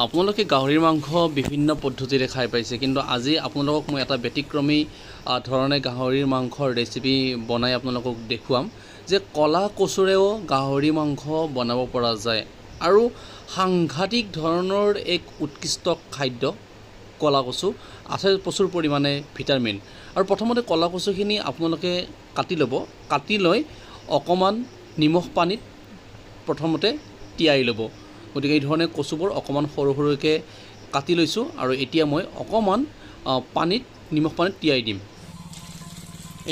আপোনালোকে গাহৰিৰ মাংস বিভিন্ন পদ্ধতিৰে খাই পাইছে, কিন্তু আজি আপোনালোকক মই এটা ব্যতিক্ৰমী ধৰণে গাহৰিৰ মাংসৰ ৰেচিপি বনাই আপোনালোকক দেখুৱাম যে কলা কচুৰেও গাহৰি মাংস বনাব পৰা যায় আৰু সাংঘাতিক ধৰণৰ এক উৎকৃষ্ট খাদ্য কলা কচু আছে, প্ৰচুৰ পৰিমাণে ভিটামিন। আৰু প্ৰথমতে কলা কচুখিনি আপোনালোকে কাটি ল'ব, কাটি লৈ অকণমান নিমখ পানীত প্ৰথমতে তিয়াই ল'ব। গতিকে এই ধৰণে কচুবোৰ অকণমান সৰু সৰুকৈ কাটি লৈছোঁ আৰু এতিয়া মই অকণমান নিমখ পানীত তিয়াই দিম।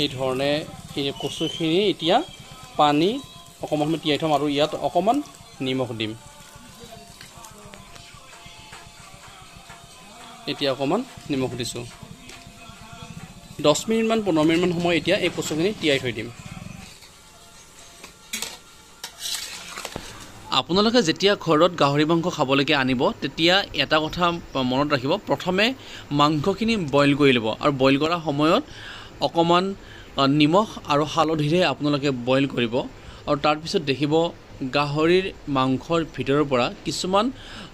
এই ধৰণে এই কচুখিনি এতিয়া পানী অকণমান সময় তিয়াই থ'ম আৰু ইয়াত অকণমান নিমখ দিম। এতিয়া অকণমান নিমখ দিছোঁ। 10 মিনিটমান 15 মিনিটমান সময় এতিয়া এই কচুখিনি তিয়াই থৈ দিম। আপোনালোকে যেতিয়া ঘৰত গাহৰি মাংস খাবলৈকে আনিব তেতিয়া এটা কথা মনত ৰাখিব, প্ৰথমে মাংসখিনি বইল কৰি ল'ব আৰু বইল কৰাৰ সময়ত অকণমান নিমখ আৰু হালধিৰে আপোনালোকে বইল কৰিব আৰু তাৰপিছত দেখিব গাহৰিৰ মাংসৰ ভিতৰৰ পৰা কিছুমান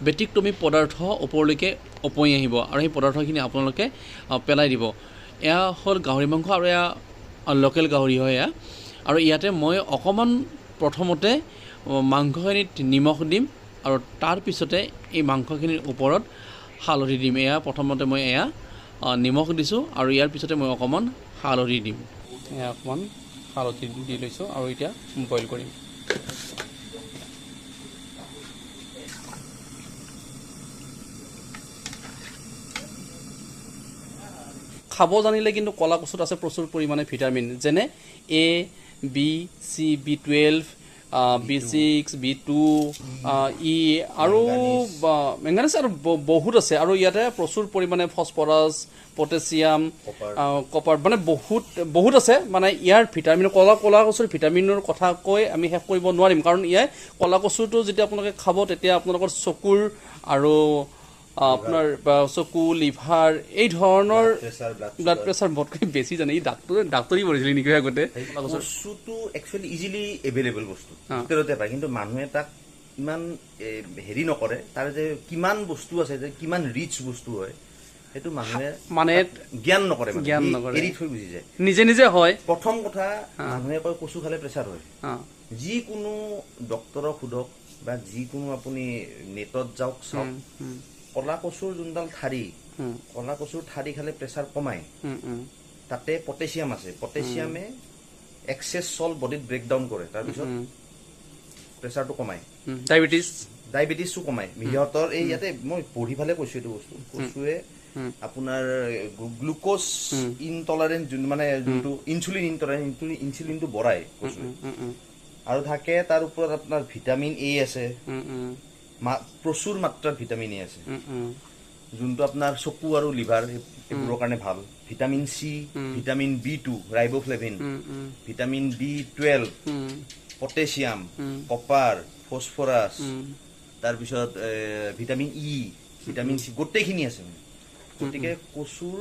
ব্যতিক্ৰমী পদাৰ্থ ওপৰলৈকে উপঙি আহিব আৰু সেই পদাৰ্থখিনি আপোনালোকে পেলাই দিব। এয়া হ'ল গাহৰি মাংস আৰু এয়া লোকেল গাহৰি হয় এয়া। আৰু ইয়াতে মই অকণমান প্ৰথমতে মাংসখিনিত নিমখ দিম আৰু তাৰপিছতে এই মাংসখিনিৰ ওপৰত হালধি দিম। এয়া প্ৰথমতে মই এয়া নিমখ দিছোঁ আৰু ইয়াৰ পিছতে মই অকণমান হালধি দিম। এয়া অকণমান হালধি দি লৈছোঁ আৰু এতিয়া বইল কৰিম। খাব জানিলে কিন্তু কলা কচুত আছে প্ৰচুৰ পৰিমাণে ভিটামিন, যেনে A, B, C, B12, B6, B2, E আৰু মেংগানিজ আৰু বহুত আছে। আৰু ইয়াতে প্ৰচুৰ পৰিমাণে ফচফৰাছ, পটেছিয়াম, কপাৰ মানে বহুত আছে। মানে ইয়াৰ ভিটামিন কলা কচুৰ ভিটামিনৰ কথা কৈ আমি শেষ কৰিব নোৱাৰিম, কাৰণ ইয়াৰ কলা কচুটো যেতিয়া আপোনালোকে খাব তেতিয়া আপোনালোকৰ চকুৰ আৰু আপোনাৰ চকু, লিভাৰ এই ধৰণৰ ব্লাড প্ৰেছাৰ বহুতকৈ বেছি জানে। ই ডাক্তৰী পঢ়িছিলে নেকি আগতে। কচুটো একচুৱেলি ইজিলি এভেইলেবল বস্তু, ভিতৰতে পায়, কিন্তু মানুহে তাক ইমান হেৰি নকৰে। তাৰ যে কিমান বস্তু আছে, যে কিমান ৰিচ বস্তু হয়, সেইটো মানুহে মানে জ্ঞান নকৰে, এৰি থৈ গুচি যায়, নিজে নিজে হয়। প্ৰথম কথা মানুহে কয় কচু খালে প্ৰেছাৰ হয়। যিকোনো ডক্তৰক সোধক বা যিকোনো আপুনি নেটত যাওক চাওক, কলা কচুৰ যোনডাল ঠাৰি, কলা কচুৰ ঠাৰি খালে প্ৰেছাৰ কমায়। তাতে পটেছিয়াম আছে, পটেছিয়ামে এক্সেছ চল্ট বডিত ব্ৰেকডাউন কৰে, তাৰপিছত প্ৰেছাৰটো কমায়। ডায়েবেটিছো কমায়। সিহঁতৰ এই ইয়াতে মই পঢ়ি ফালে কৈছো এইটো বস্তু, কচুৱে আপোনাৰ গ্লুক'জ ইনটলাৰেঞ্চ মানে যোনটো ইনচুলিন ইনটলাৰেঞ্চ, ইনচুলিনটো বঢ়ায় কচুৱে। আৰু থাকে তাৰ ওপৰত আপোনাৰ ভিটামিন A আছে, প্ৰচুৰ মাত্ৰাত ভিটামিন A আছে, যোনটো আপোনাৰ চকু আৰু লিভাৰ এইবোৰৰ কাৰণে ভাল। Vitamin C, vitamin B2 riboflavin, vitamin B12, potassium, copper, phosphorus, তাৰপিছত ভিটামিন E, ভিটামিন C গোটেইখিনি আছে। গতিকে কচুৰ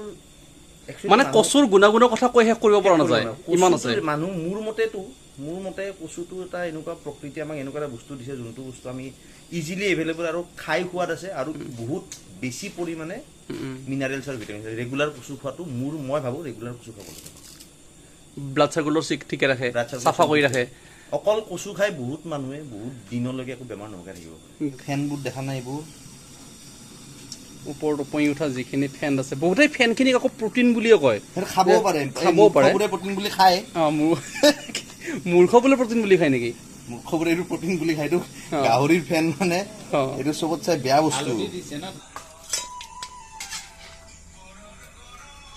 মানে কচুৰ গুণাগুণৰ কথা কৈ শেষ কৰিব পৰা নাযায়, ইমান আছে। মানুহ মোৰ মতে কচুটো এটা এনেকুৱা প্ৰকৃতি আমাক এনেকুৱা এটা বস্তু দিছে, যোনটো বস্তু আমি ইজিলি এভেইলেবল আৰু খাই সোৱাদ আছে আৰু বহুত বেছি পৰিমাণে মিনাৰেলছ আৰু ভিটামিন। ৰেগুলাৰ কচু খোৱাটো মই ভাবোঁ ৰেগুলাৰ কচু খাব লাগে। ব্লাড চাৰ্কুলাৰ ঠিকে ৰাখে, চাফা কৰি ৰাখে। অকল কচু খাই বহুত মানুহে বহুত দিনলৈকে একো বেমাৰ নোহোৱাকৈ থাকিব। ফেনবোৰ দেখা নাই, এইবোৰ ওপৰত উপঙি উঠা যিখিনি ফেন আছে, বহুতে ফেনখিনিক আকৌ প্ৰটিন বুলিও কয়। খাব পাৰে প্ৰটিন বুলি খায়। মূৰ্খবোৰে প্ৰটিন বুলি খায় নেকি? মূৰ্খবোৰে এইটো প্ৰটিন বুলি খায়তো। গাহৰিৰ ফেন মানে এইটো চবত চাই বেয়া বস্তু।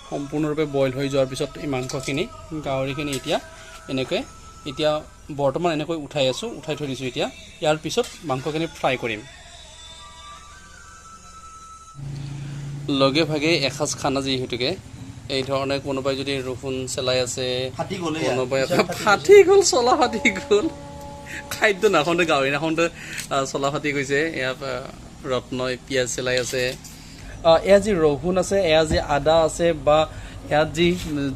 সম্পূৰ্ণৰূপে বইল হৈ যোৱাৰ পিছত এই মাংসখিনি, গাহৰিখিনি এতিয়া বৰ্তমান এনেকৈ উঠাই থৈ দিছোঁ। এতিয়া ইয়াৰ পিছত মাংসখিনি ফ্ৰাই কৰিম। লগে ভাগে এসাঁজ খানা যিহেতুকে এই ধৰণে কোনোবাই যদি ৰহুন চেলাই আছে, কোনোবাই ফাটি গ'ল, চলা ফাটি গ'ল, খাদ্য নাখাওঁতে গাহৰি নাখাওঁতে চলা ফাটি গৈছে। এয়া ৰত্নই পিঁয়াজ চেলাই আছে, এয়া যি ৰহুন আছে, এয়া যি আদা আছে বা এয়া যি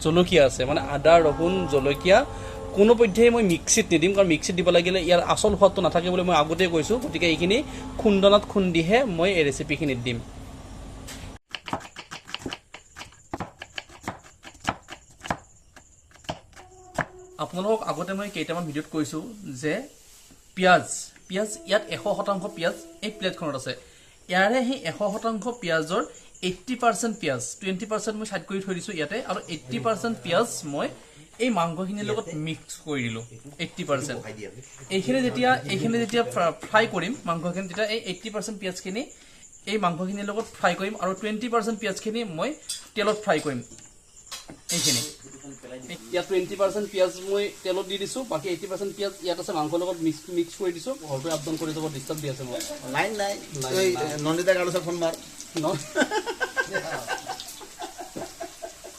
জলকীয়া আছে, মানে আদা, ৰহুন, জলকীয়া, কোনোপধ্যেই মই মিক্সিত নিদিম, কাৰণ মিক্সিত দিব লাগিলে ইয়াৰ আচল সোৱাদটো নাথাকে বুলি মই আগতেই কৈছোঁ। গতিকে এইখিনি খুন্দনাত খুন্দিহে মই এই ৰেচিপিখিনিত দিম। আপোনালোকক আগতে মই কেইটামান ভিডিঅ'ত কৈছোঁ যে পিঁয়াজ ইয়াত 100% পিঁয়াজ এই প্লেটখনত আছে। ইয়াৰে সেই 100% পিঁয়াজৰ 80% পিঁয়াজ, 20% মই ছাইড কৰি থৈ দিছোঁ ইয়াতে, আৰু 80% পিঁয়াজ মই এই মাংসখিনিৰ লগত মিক্স কৰি দিলোঁ। 80% এইখিনি যেতিয়া ফ্ৰাই কৰিম মাংসখিনি, তেতিয়া এই 80% পিঁয়াজখিনি এই মাংসখিনিৰ লগত ফ্ৰাই কৰিম, আৰু 20% পিঁয়াজখিনি মই তেলত ফ্ৰাই কৰিম। এইখিনি ইয়াত 20% পিঁয়াজ মই তেলত দি দিছোঁ, বাকী 80% পিঁয়াজ ইয়াত আছে মাংসৰ লগত মিক্স কৰি দিছোঁ। ঘৰটো আপডাউন কৰি যাব, ডিষ্টাৰ্ব দি আছে মই। নাই নন্দিতা গাৰ্লছক ফোন মাৰ।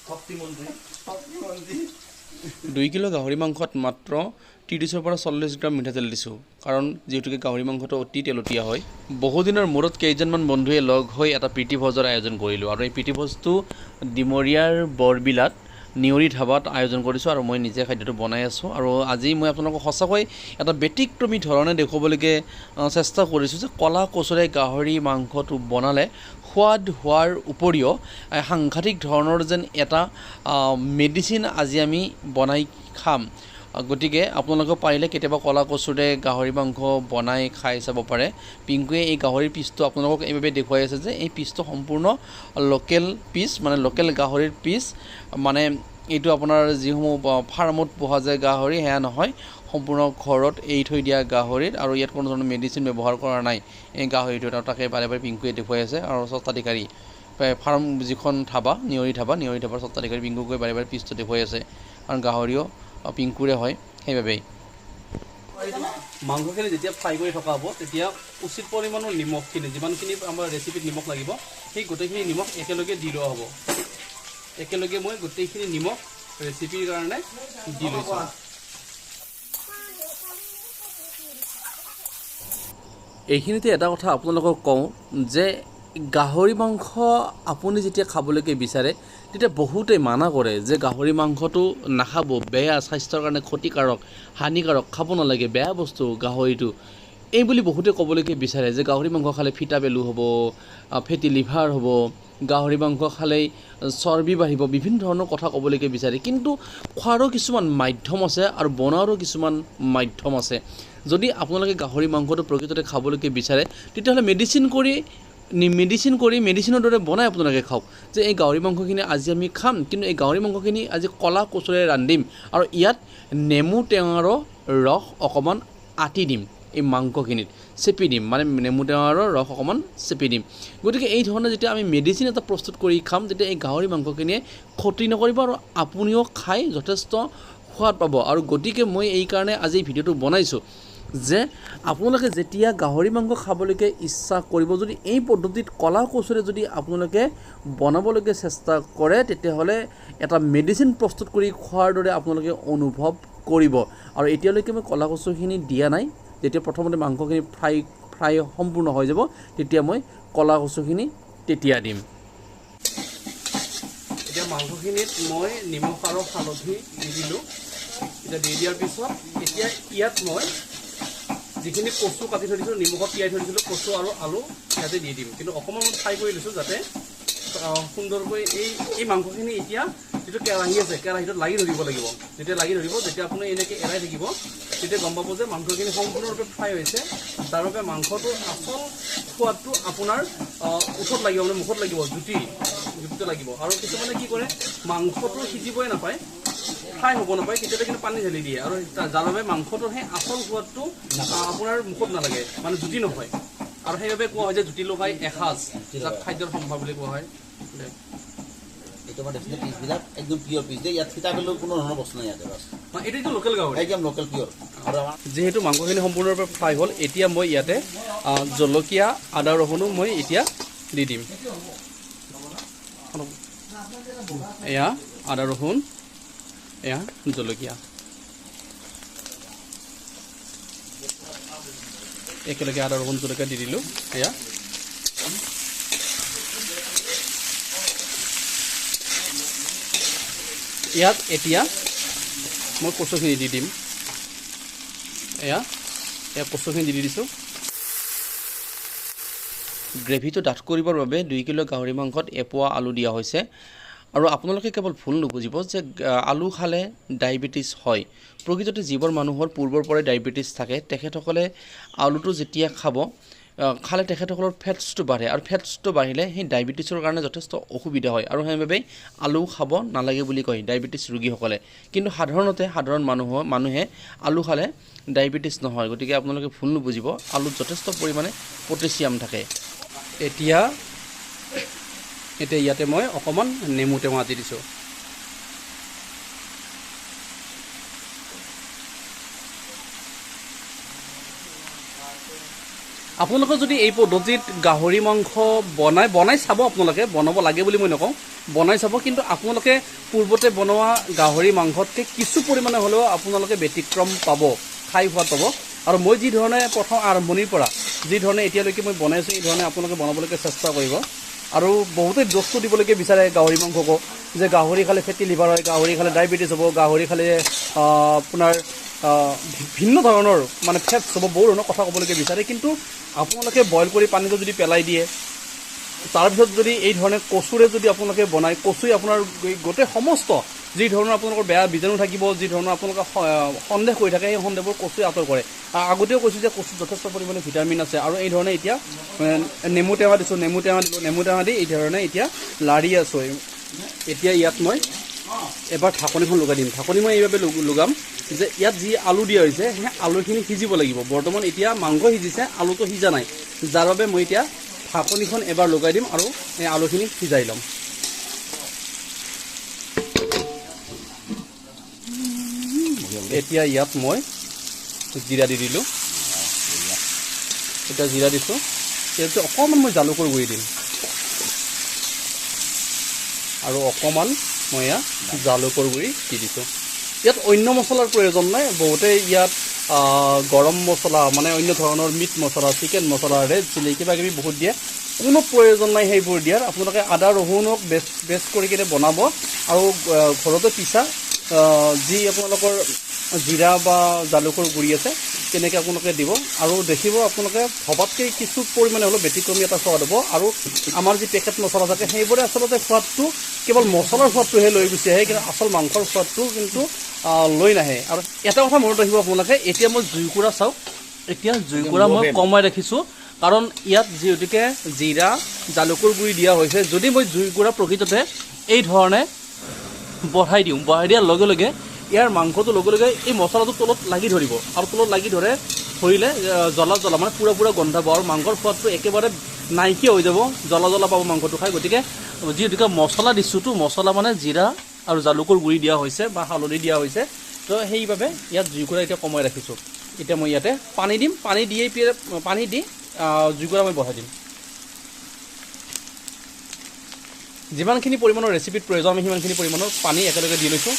শক্তিমন্ত্ৰী 2 কিলো গাহৰি মাংসত মাত্ৰ 30 পৰা 40 গ্ৰাম মিঠাতেল দিছোঁ, কাৰণ যিহেতুকে গাহৰি মাংসটো অতি তেলতীয়া হয়। বহুদিনৰ মূৰত কেইজনমান বন্ধুৱে লগ হৈ এটা প্ৰীতিভোজৰ আয়োজন কৰিলোঁ, আৰু এই প্ৰীতিভোজটো ডিমৰীয়াৰ বৰবিলাত নিয়ৰি ধাবাত আয়োজন কৰিছোঁ, আৰু মই নিজে খাদ্যটো বনাই আছোঁ। আৰু আজি মই আপোনালোকক সঁচাকৈ এটা ব্যতিক্ৰমী ধৰণে দেখুৱাবলৈকে চেষ্টা কৰিছোঁ যে ক'লা কচুৰে গাহৰি মাংসটো বনালে সোৱাদ হোৱাৰ উপৰিও সাংঘাতিক ধৰণৰ যেন এটা মেডিচিন আজি আমি বনাই খাম। গতিকে আপোনালোকে পাৰিলে কেতিয়াবা ক'লা কচুৰে গাহৰি মাংস বনাই খাই চাব পাৰে। পিংকুৱে এই গাহৰিৰ পিচটো আপোনালোকক এইভাৱে দেখুৱাই আছে যে এই পিচটো সম্পূৰ্ণ লোকেল পিচ, মানে লোকেল গাহৰিৰ পিচ, মানে এইটো আপোনাৰ যিসমূহ ফাৰ্মত পোৱা যায় গাহৰি সেয়া নহয়, সম্পূৰ্ণ ঘৰত এৰি থৈ দিয়া গাহৰিত, আৰু ইয়াত কোনো ধৰণৰ মেডিচিন ব্যৱহাৰ কৰা নাই এই গাহৰিটো। আৰু তাকে বাৰে বাৰে পিংকুৱে দেখুৱাই আছে। আৰু স্বত্বাধিকাৰী ফাৰ্ম যিখন ধাবা নিয়ৰি ধাবাৰ স্বত্বাধিকাৰী পিংকুকৈ বাৰে বাৰে পিচটো দেখুৱাই আছে, কাৰণ গাহৰিও পিংকুৰে হয়। সেইবাবেই মাংসখিনি যেতিয়া ফ্ৰাই কৰি থকা হ'ব, তেতিয়া উচিত পৰিমাণৰ নিমখখিনি, যিমানখিনি আমাৰ ৰেচিপিত নিমখ লাগিব, সেই গোটেইখিনি নিমখ একেলগে দি লোৱা হ'ব। একেলগে মই গোটেইখিনি নিমখ ৰেচিপিৰ কাৰণে দি লৈছোঁ। এইখিনিতে এটা কথা আপোনালোকক কওঁ যে গাহৰি মাংস আপুনি যেতিয়া খাবলৈকে বিচাৰে, তেতিয়া বহুতেই মানা কৰে যে গাহৰি মাংসটো নাখাব, বেয়া, স্বাস্থ্যৰ কাৰণে ক্ষতিকাৰক, হানিকাৰক, খাব নালাগে, বেয়া বস্তু গাহৰিটো, এই বুলি বহুতে ক'বলৈকে বিচাৰে যে গাহৰি মাংস খালে ফিটা পেলু হ'ব, ফেটি লিভাৰ হ'ব, গাহৰি মাংস খালেই চৰ্বি বাঢ়িব, বিভিন্ন ধৰণৰ কথা ক'বলৈকে বিচাৰে। কিন্তু খোৱাৰো কিছুমান মাধ্যম আছে আৰু বনোৱাৰো কিছুমান মাধ্যম আছে। যদি আপোনালোকে গাহৰি মাংসটো প্ৰকৃততে খাবলৈকে বিচাৰে, তেতিয়াহ'লে মেডিচিনৰ দৰে বনাই আপোনালোকে খাওক, যে এই গাহৰি মাংসখিনি আজি আমি খাম, কিন্তু এই গাহৰি মাংসখিনি আজি ক'লা কচুৰে ৰান্ধিম, আৰু ইয়াত নেমু টেঙাৰো ৰস অকণমান আটি দিম, এই মাংসখিনিত চেপি দিম, মানে নেমু টেঙাৰ ৰস অকণমান চেপি দিম। গতিকে এই ধৰণে যেতিয়া আমি মেডিচিন এটা প্ৰস্তুত কৰি খাম, তেতিয়া এই গাহৰি মাংসখিনিয়ে ক্ষতি নকৰিব, আৰু আপুনিও খাই যথেষ্ট সোৱাদ পাব। আৰু গতিকে মই এইকাৰণে আজি ভিডিঅ'টো বনাইছোঁ যে আপোনালোকে যেতিয়া গাহৰি মাংস খাবলৈকে ইচ্ছা কৰিব, যদি এই পদ্ধতিত ক'লা কচুৰে যদি আপোনালোকে বনাবলৈকে চেষ্টা কৰে, তেতিয়াহ'লে এটা মেডিচিন প্ৰস্তুত কৰি খোৱাৰ দৰে আপোনালোকে অনুভৱ কৰিব। আৰু এতিয়ালৈকে মই ক'লা কচুখিনি দিয়া নাই। যেতিয়া প্ৰথমতে মাংসখিনি ফ্ৰাই সম্পূৰ্ণ হৈ যাব, তেতিয়া মই ক'লা কচুখিনি তেতিয়া দিম। এতিয়া মাংসখিনিত মই নিমখ আৰু হালধি দি দিলোঁ। এতিয়া দি দিয়াৰ পিছত এতিয়া ইয়াত মই যিখিনি কচু কাটি থৈ দিছিলোঁ, নিমখত তিয়াই থৈ দিছিলোঁ, কচু আৰু আলু ইয়াতে দি দিম। কিন্তু অকণমান ফ্ৰাই কৰি দিছোঁ যাতে সুন্দৰকৈ এই মাংসখিনি এতিয়া যিটো কেৰাহী আছে, কেৰাহীটোত লাগি ধৰিব লাগিব। যেতিয়া লাগি ধৰিব, যেতিয়া আপুনি এনেকৈ এৰাই থাকিব, তেতিয়া গম পাব যে মাংসখিনি সম্পূৰ্ণৰূপে ফ্ৰাই হৈছে। তাৰ বাবে মাংসটোৰ আচল সোৱাদটো আপোনাৰ ওঠত লাগিব, মানে মুখত লাগিব, জুতিটো লাগিব। আৰু কিছুমানে কি কৰে, মাংসটো সিজিবই নাপায়, ফ্ৰাই হ'ব নাপায়, কেতিয়াবা কিন্তু পানী ঢালি দিয়ে, আৰু যাৰ বাবে মাংসটোৰ সেই আচল সোৱাদটো আপোনাৰ মুখত নালাগে, মানে জুতি নহয়। আৰু সেইবাবে কোৱা হয় যে জুতি লগাই এসাঁজ, যাক খাদ্যৰ সম্ভাৰ বুলি কোৱা হয়। পিচবিলাক একদম পিয়ৰ পিচ দেই, ইয়াত ফিটা পেলুৰ কোনো ধৰণৰ বস্তু নাই ইয়াতে। এইটো লোকেল গাহৰি, একদম লোকেল পিয়ৰ। আৰু আমাৰ যিহেতু মাংসখিনি সম্পূৰ্ণৰূপে ফ্ৰাই হ'ল, এতিয়া মই ইয়াতে জলকীয়া, আদা, ৰহুনো মই এতিয়া দি দিম। এয়া আদা, ৰহুন, এয়া জলকীয়া, একেলগে আদা, ৰহুন, জলকীয়া দি দিলোঁ। এয়া ইয়াত এতিয়া মই কচুখিনি দি দিম। এয়া কচুখিনি দি দিছোঁ। গ্ৰেভিটো ডাঠ কৰিবৰ বাবে 2 কিলো গাহৰি মাংসত এপোৱা আলু দিয়া হৈছে। আৰু আপোনালোকে কেৱল ভুল নুবুজিব যে আলু খালে ডায়েবেটিছ হয়। প্ৰকৃততে যিবোৰ মানুহৰ পূৰ্বৰ পৰাই ডায়েবেটিছ থাকে তেখেতসকলে আলুটো যেতিয়া খালে তেখেতসকলৰ ফেটছটো বাঢ়ে, আৰু ফেটছটো বাঢ়িলে সেই ডায়েবেটিছৰ কাৰণে যথেষ্ট অসুবিধা হয়, আৰু সেইবাবে আলু খাব নালাগে বুলি কয় ডায়েবেটিছ ৰোগীসকলে। কিন্তু সাধাৰণ মানুহে আলু খালে ডায়েবেটিছ নহয়। গতিকে আপোনালোকে ভুল নুবুজিব, আলুত যথেষ্ট পৰিমাণে পটেছিয়াম থাকে। এতিয়া ইয়াতে মই অকণমান নেমু টেঙা দি দিছোঁ। আপোনালোকে যদি এই পদ্ধতিত গাহৰি মাংস বনাই চাব, আপোনালোকে বনাব লাগে বুলি মই নকওঁ, বনাই চাব। কিন্তু আপোনালোকে পূৰ্বতে বনোৱা গাহৰি মাংসতকৈ কিছু পৰিমাণে হ'লেও আপোনালোকে ব্যতিক্ৰম পাব, খাই সোৱাদ পাব। আৰু মই যি ধৰণে প্ৰথম আৰম্ভণিৰ পৰা যি ধৰণে এতিয়ালৈকে মই বনাইছোঁ, এই ধৰণে আপোনালোকে বনাবলৈকে চেষ্টা কৰিব। আৰু বহুতে দোষটো দিবলৈকে বিচাৰে গাহৰি মাংসকো, যে গাহৰি খালে ফেটি লিভাৰ হয়, গাহৰি খালে ডায়েবেটিছ হ'ব, গাহৰি খালে আপোনাৰ ভিন্ন ধৰণৰ মানে ফেটছ হ'ব, বহু ধৰণৰ কথা ক'বলৈকে বিচাৰে। কিন্তু আপোনালোকে বইল কৰি পানীটো যদি পেলাই দিয়ে, তাৰপিছত যদি এই ধৰণে কচুৰে যদি আপোনালোকে বনায়, কচুৱে আপোনাৰ গোটেই সমস্ত যি ধৰণৰ আপোনালোকৰ বেয়া বীজাণু থাকিব, যি ধৰণৰ আপোনালোকে সন্দেহ কৰি থাকে, সেই সন্দেহবোৰ কচুৱে আঁতৰ কৰে। আগতেও কৈছোঁ যে কচুত যথেষ্ট পৰিমাণে ভিটামিন আছে। আৰু এই ধৰণে এতিয়া নেমু টেঙা দিছোঁ, নেমু টেঙা দি এই ধৰণে এতিয়া লাৰি আছোঁ। এতিয়া ইয়াত মই এবাৰ ঢাকনিখন লগাই দিম। ঢাকনি মই এইভাৱে লগাম যে ইয়াত যি আলু দিয়া হৈছে সেই আলুখিনি সিজিব লাগিব। বৰ্তমান এতিয়া মাংস সিজিছে, আলুটো সিজা নাই, যাৰ বাবে মই এতিয়া ঢাকনিখন এবাৰ লগাই দিম আৰু এই আলুখিনি সিজাই ল'ম। এতিয়া ইয়াত মই জিৰা দি দিলোঁ। এতিয়া জিৰা দিছোঁ, তাৰপিছত অকণমান মই জালুকৰ গুড়ি দিম, আৰু অকণমান মই ইয়াত জালুকৰ গুড়ি দি দিছোঁ। ইয়াত অন্য মছলাৰ প্ৰয়োজন নাই। বহুতে ইয়াত গৰম মছলা, মানে অন্য ধৰণৰ মিট মছলা, চিকেন মছলা, ৰেড চিলি কিবাকিবি বহুত দিয়ে, কোনো প্ৰয়োজন নাই সেইবোৰ দিয়াৰ। আপোনালোকে আদা ৰহুনক বেষ্ট কৰি কিনে বনাব, আৰু ঘৰতে পিছা যি আপোনালোকৰ জিৰা বা জালুকৰ গুড়ি আছে তেনেকৈ আপোনালোকে দিব, আৰু দেখিব আপোনালোকে ভবাতকৈ কিছু পৰিমাণে হ'লেও ব্যতিক্ৰমী এটা সোৱাদ হ'ব। আৰু আমাৰ যি পেকেট মছলা থাকে সেইবোৰে আচলতে সোৱাদটো কেৱল মছলাৰ সোৱাদটোহে লৈ গুচি আহে, কিন্তু আচল মাংসৰ সোৱাদটো কিন্তু লৈ নাহে। আৰু এটা কথা মনত ৰাখিব আপোনালোকে, এতিয়া মই জুইকুৰা চাওক, এতিয়া জুইকুৰা মই কমাই ৰাখিছোঁ, কাৰণ ইয়াত যিহেতুকে জিৰা জালুকৰ গুড়ি দিয়া হৈছে। যদি মই জুইকুৰা প্ৰকৃততে এই ধৰণে বঢ়াই দিয়াৰ লগে লগে ইয়াৰ মাংসটো লগে লগে এই মছলাটো তলত লাগি ধৰিব, আৰু তলত লাগি ধৰিলে জ্বলা মানে পুৰা গন্ধাব, আৰু মাংসৰ সোৱাদটো একেবাৰে নাইকিয়া হৈ যাব, জ্বলা পাব মাংসটো খাই। গতিকে যিহেতুকে মছলা দিছোঁতো, মছলা মানে জিৰা আৰু জালুকৰ গুড়ি দিয়া হৈছে বা হালধি দিয়া হৈছে, তো সেইবাবে ইয়াত জুইকুৰা এতিয়া কমাই ৰাখিছোঁ। এতিয়া মই ইয়াতে পানী দিম, পানী দি জুইকুৰা মই বঢ়াই দিম। যিমানখিনি পৰিমাণৰ ৰেচিপিত প্ৰয়োজন আমি সিমানখিনি পৰিমাণৰ পানী একেলগে দি লৈছোঁ।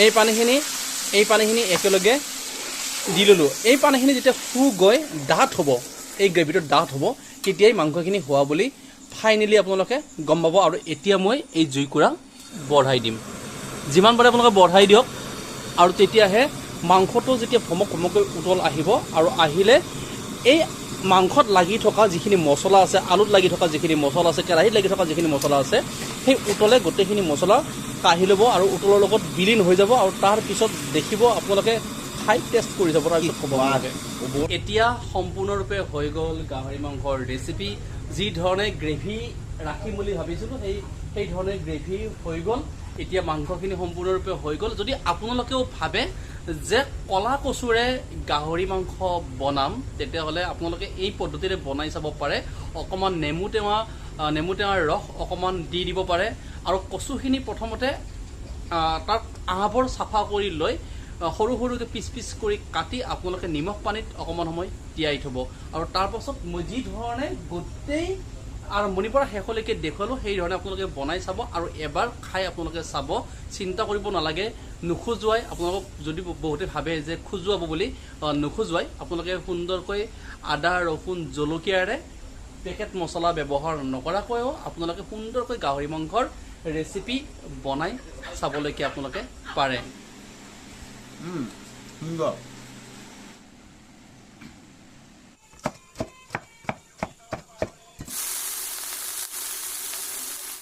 এই পানীখিনি একেলগে দি ল'লোঁ। এই পানীখিনি যেতিয়া গৈ ডাঠ হ'ব, এই গ্ৰেভিটো ডাঠ হ'ব, তেতিয়াই মাংসখিনি হোৱা বুলি ফাইনেলি আপোনালোকে গম পাব। আৰু এতিয়া মই এই জুইকুৰা বঢ়াই দিম। যিমান পাৰে আপোনালোকে বঢ়াই দিয়ক, আৰু তেতিয়াহে মাংসটো যেতিয়া ভমকৈ উতল আহিব, আৰু আহিলে এই মাংসত লাগি থকা যিখিনি মছলা আছে, আলুত লাগি থকা যিখিনি মছলা আছে, কেৰাহীত লাগি থকা যিখিনি মছলা আছে, সেই উতলে গোটেইখিনি মছলা কাঢ়ি ল'ব, আৰু উতলৰ লগত বিলীন হৈ যাব। আৰু তাৰপিছত দেখিব আপোনালোকে খাই টেষ্ট কৰি যাব, তাৰপিছত ক'ব লাগে। এতিয়া সম্পূৰ্ণৰূপে হৈ গ'ল গাহৰি মাংসৰ ৰেচিপি। যি ধৰণে গ্ৰেভি ৰাখিম বুলি ভাবিছিলোঁ সেই ধৰণে গ্ৰেভি হৈ গ'ল। এতিয়া মাংসখিনি সম্পূৰ্ণৰূপে হৈ গ'ল। যদি আপোনালোকেও ভাবে যে কলা কচুৰে গাহৰি মাংস বনাম, তেতিয়াহ'লে আপোনালোকে এই পদ্ধতিৰে বনাই চাব পাৰে। অকণমান নেমু টেঙাৰ ৰস অকণমান দি দিব পাৰে, আৰু কচুখিনি প্ৰথমতে তাৰ আহবোৰ চাফা কৰি লৈ সৰুকৈ পিচ কৰি কাটি আপোনালোকে নিমখ পানীত অকণমান সময় তিয়াই থ'ব। আৰু তাৰপাছত মই যি ধৰণে গোটেই আৰম্ভণিৰ পৰা শেষলৈকে দেখুৱালোঁ, সেই ধৰণে আপোনালোকে বনাই চাব, আৰু এবাৰ খাই আপোনালোকে চাব। চিন্তা কৰিব নালাগে, নোখোজোৱাই আপোনালোকক যদি বহুতে ভাবে যে খোজোৱাব বুলি, নোখোজোৱাই আপোনালোকে সুন্দৰকৈ আদা ৰহুন জলকীয়াৰে পেকেট মছলা ব্যৱহাৰ নকৰাকৈও আপোনালোকে সুন্দৰকৈ গাহৰি মাংসৰ ৰেচিপি বনাই চাবলৈকে আপোনালোকে পাৰে। সুন্দৰ